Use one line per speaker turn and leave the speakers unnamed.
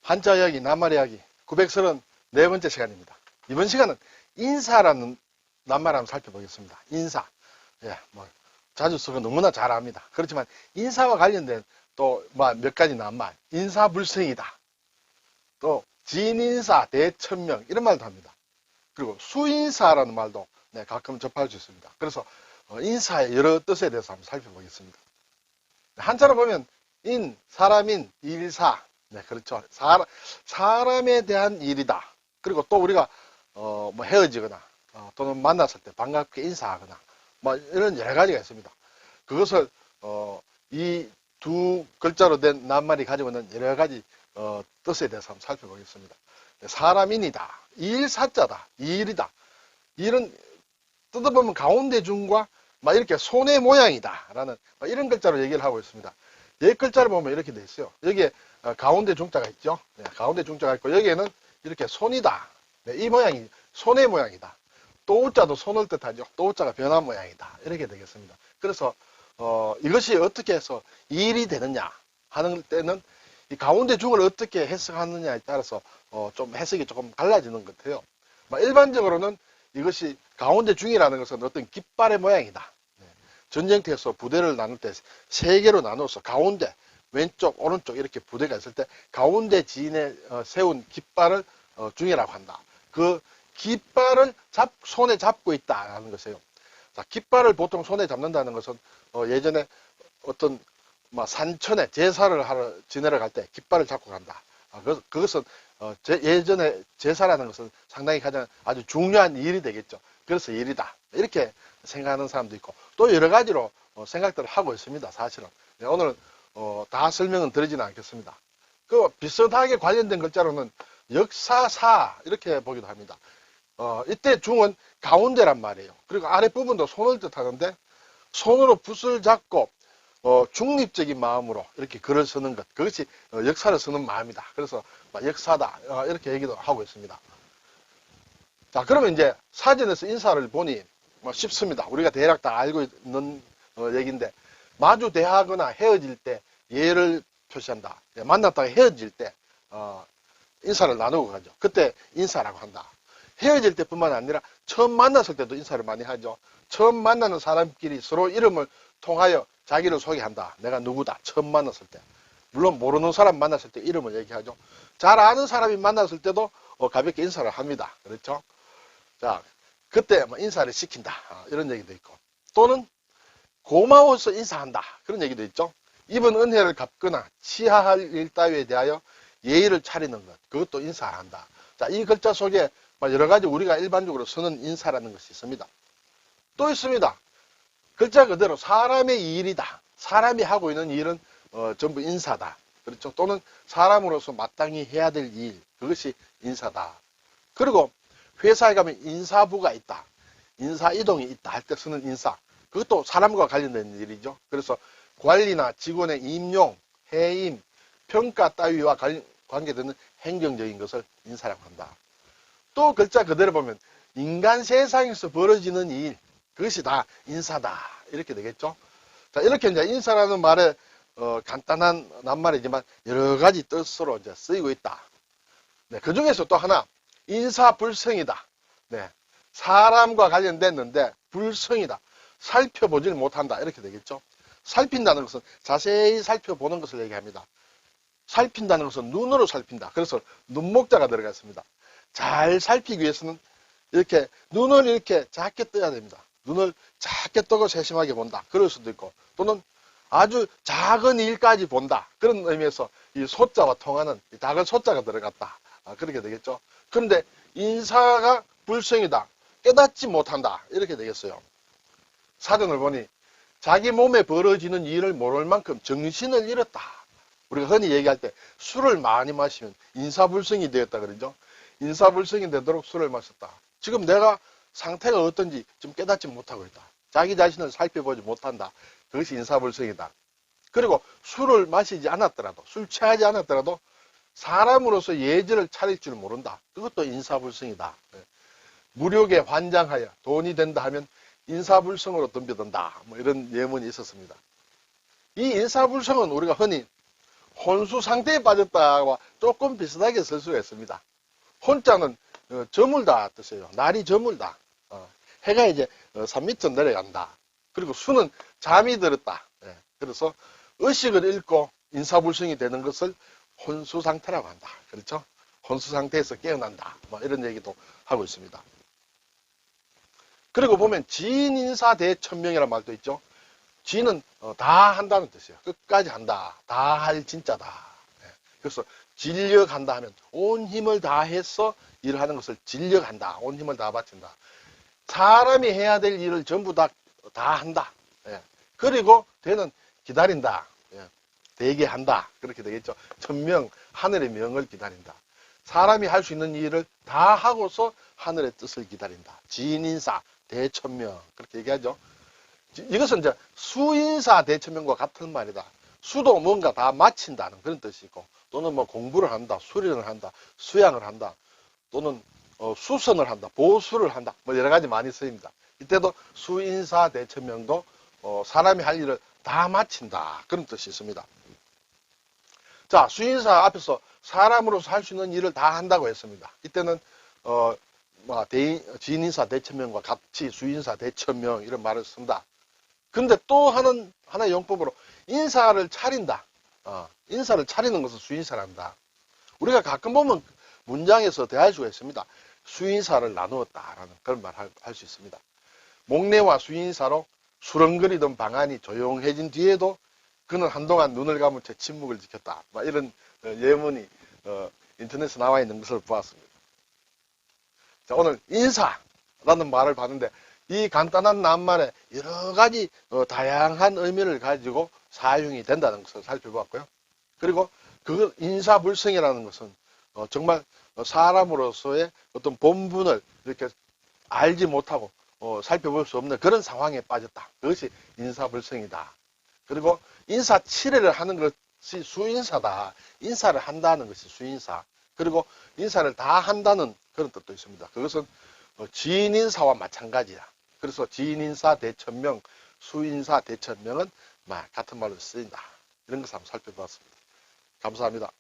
한자 이야기, 낱말 이야기 934번째 시간입니다. 이번 시간은 인사라는 낱말 한번 살펴보겠습니다. 인사. 예, 자주 쓰고 너무나 잘 압니다. 그렇지만 인사와 관련된 또 몇 가지 낱말. 인사불성이다. 또 진인사, 대천명 이런 말도 합니다. 그리고 수인사라는 말도 가끔 접할 수 있습니다. 그래서 인사의 여러 뜻에 대해서 한번 살펴보겠습니다. 한자로 보면 사람인, 일사. 네, 그렇죠. 사람에 대한 일이다. 그리고 또 우리가 헤어지거나 또는 만났을 때 반갑게 인사하거나 이런 여러 가지가 있습니다. 그것을 이 두 글자로 된 낱말이 가지고 있는 여러 가지 뜻에 대해서 한번 살펴보겠습니다. 사람인이다. 일사자다. 일이다. 일은 뜯어보면 가운데 중과 이렇게 손의 모양이다. 라는 이런 글자로 얘기를 하고 있습니다. 옛 글자를 보면 이렇게 돼 있어요. 여기에 가운데 중자가 있죠. 네, 가운데 중자가 있고 여기에는 이렇게 손이다. 네, 이 모양이 손의 모양이다. 또우자도 손을 뜻하죠. 또우자가 변한 모양이다. 이렇게 되겠습니다. 그래서 이것이 어떻게 해서 일이 되느냐 하는 때는 이 가운데 중을 어떻게 해석하느냐에 따라서 좀 해석이 조금 달라지는 것 같아요. 일반적으로는 이것이 가운데 중이라는 것은 어떤 깃발의 모양이다. 전쟁터에서 부대를 나눌 때 세 개로 나눠서 가운데 왼쪽 오른쪽 이렇게 부대가 있을 때 가운데 진에 세운 깃발을 중이라고 한다. 그 깃발을 손에 잡고 있다는 것이에요. 자, 깃발을 보통 손에 잡는다는 것은 예전에 어떤 산천에 제사를 지내러 갈 때 깃발을 잡고 간다. 그것은 예전에 제사라는 것은 상당히 가장 아주 중요한 일이 되겠죠. 그래서 일이다. 이렇게 생각하는 사람도 있고 또 여러 가지로 생각들을 하고 있습니다. 사실은. 오늘은 다 설명은 드리지는 않겠습니다. 그 비슷하게 관련된 글자로는 역사사 이렇게 보기도 합니다. 이때 중은 가운데란 말이에요. 그리고 아랫부분도 손을 뜻하는데 손으로 붓을 잡고 중립적인 마음으로 이렇게 글을 쓰는 것. 그것이 역사를 쓰는 마음이다. 그래서 역사다. 이렇게 얘기도 하고 있습니다. 자, 그러면 이제 사전에서 인사를 보니 쉽습니다. 우리가 대략 다 알고 있는 얘기인데 마주 대하거나 헤어질 때 예를 표시한다. 만났다가 헤어질 때 인사를 나누고 가죠. 그때 인사라고 한다. 헤어질 때뿐만 아니라 처음 만났을 때도 인사를 많이 하죠. 처음 만나는 사람끼리 서로 이름을 통하여 자기를 소개한다. 내가 누구다. 처음 만났을 때. 물론 모르는 사람 만났을 때 이름을 얘기하죠. 잘 아는 사람이 만났을 때도 가볍게 인사를 합니다. 그렇죠? 자, 그때 인사를 시킨다. 이런 얘기도 있고. 또는 고마워서 인사한다. 그런 얘기도 있죠. 입은 은혜를 갚거나 치하할 일 따위에 대하여 예의를 차리는 것. 그것도 인사한다. 자, 이 글자 속에 여러 가지 우리가 일반적으로 쓰는 인사라는 것이 있습니다. 또 있습니다. 글자 그대로 사람의 일이다. 사람이 하고 있는 일은 전부 인사다. 그렇죠? 또는 사람으로서 마땅히 해야 될 일. 그것이 인사다. 그리고 회사에 가면 인사부가 있다. 인사 이동이 있다 할 때 쓰는 인사. 그것도 사람과 관련된 일이죠. 그래서 관리나 직원의 임용, 해임, 평가 따위와 관계되는 행정적인 것을 인사라고 한다. 또 글자 그대로 보면 인간 세상에서 벌어지는 일, 그것이 다 인사다. 이렇게 되겠죠. 자, 이렇게 이제 인사라는 말에 간단한 낱말이지만 여러 가지 뜻으로 이제 쓰이고 있다. 네, 그 중에서 또 하나 인사불성이다. 네, 사람과 관련됐는데 불성이다. 살펴보질 못한다. 이렇게 되겠죠. 살핀다는 것은 자세히 살펴보는 것을 얘기합니다. 살핀다는 것은 눈으로 살핀다. 그래서 눈목자가 들어가 있습니다. 잘 살피기 위해서는 이렇게 눈을 이렇게 작게 떠야 됩니다. 눈을 작게 뜨고 세심하게 본다. 그럴 수도 있고 또는 아주 작은 일까지 본다. 그런 의미에서 이 소자와 통하는 이 작은 소자가 들어갔다. 그렇게 되겠죠. 그런데 인사가 불성이다. 깨닫지 못한다. 이렇게 되겠어요. 사전을 보니 자기 몸에 벌어지는 일을 모를 만큼 정신을 잃었다. 우리가 흔히 얘기할 때 술을 많이 마시면 인사불성이 되었다 그러죠. 인사불성이 되도록 술을 마셨다. 지금 내가 상태가 어떤지 좀 깨닫지 못하고 있다. 자기 자신을 살펴보지 못한다. 그것이 인사불성이다. 그리고 술을 마시지 않았더라도, 술 취하지 않았더라도 사람으로서 예절을 차릴 줄 모른다. 그것도 인사불성이다. 무력에 환장하여 돈이 된다 하면 인사불성으로 덤벼든다. 이런 예문이 있었습니다. 이 인사불성은 우리가 흔히 혼수 상태에 빠졌다와 조금 비슷하게 쓸 수가 있습니다. 혼자는 저물다 뜻이에요. 날이 저물다. 해가 이제 산 밑으로 내려간다. 그리고 수는 잠이 들었다. 예, 그래서 의식을 잃고 인사불성이 되는 것을 혼수 상태라고 한다. 그렇죠? 혼수 상태에서 깨어난다. 뭐 이런 얘기도 하고 있습니다. 그리고 보면 진인사대천명이라는 말도 있죠. 진은 다 한다는 뜻이에요. 끝까지 한다. 다 할 진짜다. 예, 그래서 진력한다 하면 온 힘을 다해서 일을 하는 것을 진력한다. 온 힘을 다 바친다. 사람이 해야 될 일을 전부 다 한다. 예, 그리고 되는 기다린다. 예, 되게 한다. 그렇게 되겠죠. 천명, 하늘의 명을 기다린다. 사람이 할 수 있는 일을 다 하고서 하늘의 뜻을 기다린다. 진인사, 대천명. 그렇게 얘기하죠. 이것은 이제 수인사, 대천명과 같은 말이다. 수도 뭔가 다 마친다는 그런 뜻이고, 또는 뭐 공부를 한다, 수련을 한다, 수양을 한다, 또는 수선을 한다, 보수를 한다, 뭐 여러 가지 많이 쓰입니다. 이때도 수인사, 대천명도 사람이 할 일을 다 마친다. 그런 뜻이 있습니다. 자, 수인사 앞에서 사람으로서 할 수 있는 일을 다 한다고 했습니다. 이때는 진인사 대천명과 같이 수인사 대천명 이런 말을 쓴다. 근데 또 하나의 용법으로 인사를 차린다. 인사를 차리는 것을 수인사란다. 우리가 가끔 보면 문장에서 대할 수가 있습니다. 수인사를 나누었다라는 그런 말 할 수 있습니다. 목례와 수인사로 수렁거리던 방안이 조용해진 뒤에도 그는 한동안 눈을 감은 채 침묵을 지켰다. 이런 예문이 인터넷에 나와 있는 것을 보았습니다. 자, 오늘 인사라는 말을 봤는데 이 간단한 낱말에 여러 가지 다양한 의미를 가지고 사용이 된다는 것을 살펴보았고요. 그리고 그 인사불성이라는 것은 정말 사람으로서의 어떤 본분을 이렇게 알지 못하고 살펴볼 수 없는 그런 상황에 빠졌다. 그것이 인사불성이다. 그리고 인사치레를 하는 것이 수인사다. 인사를 한다는 것이 수인사. 그리고 인사를 다 한다는 그런 뜻도 있습니다. 그것은 진인사와 마찬가지야. 그래서 진인사 대천명, 수인사 대천명은 같은 말로 쓰인다. 이런 것을 한번 살펴봤습니다. 감사합니다.